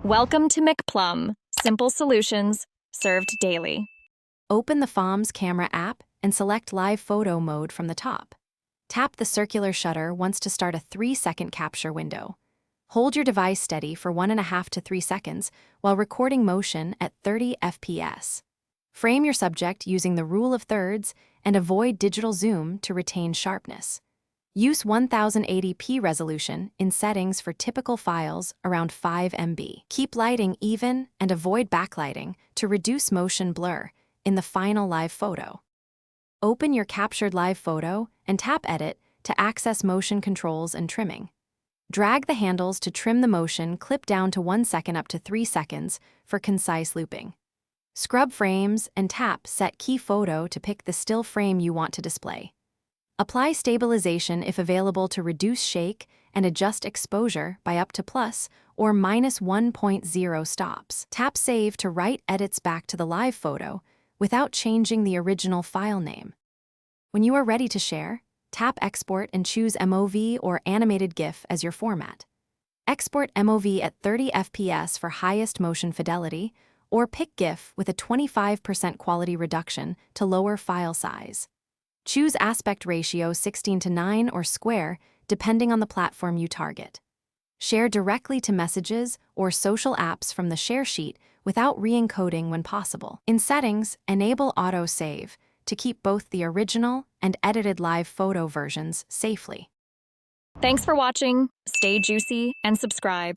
Welcome to McPlum, simple solutions served daily. Open the Fomz camera app and select Live Photo mode from the top. Tap the circular shutter once to start a 3-second capture window. Hold your device steady for 1.5 to 3 seconds while recording motion at 30 FPS. Frame your subject using the rule of thirds and avoid digital zoom to retain sharpness. Use 1080p resolution in settings for typical files around 5 MB. Keep lighting even and avoid backlighting to reduce motion blur in the final live photo. Open your captured live photo and tap Edit to access motion controls and trimming. Drag the handles to trim the motion clip down to 1 second up to 3 seconds for concise looping. Scrub frames and tap Set Key Photo to pick the still frame you want to display. Apply stabilization if available to reduce shake and adjust exposure by up to plus or minus 1.0 stops. Tap Save to write edits back to the live photo without changing the original file name. When you are ready to share, tap Export and choose MOV or animated GIF as your format. Export MOV at 30 FPS for highest motion fidelity, or pick GIF with a 25% quality reduction to lower file size. Choose aspect ratio 16:9 or square, depending on the platform you target. Share directly to messages or social apps from the share sheet without re-encoding when possible. In Settings, enable Auto Save to keep both the original and edited live photo versions safely. Thanks for watching. Stay juicy and subscribe.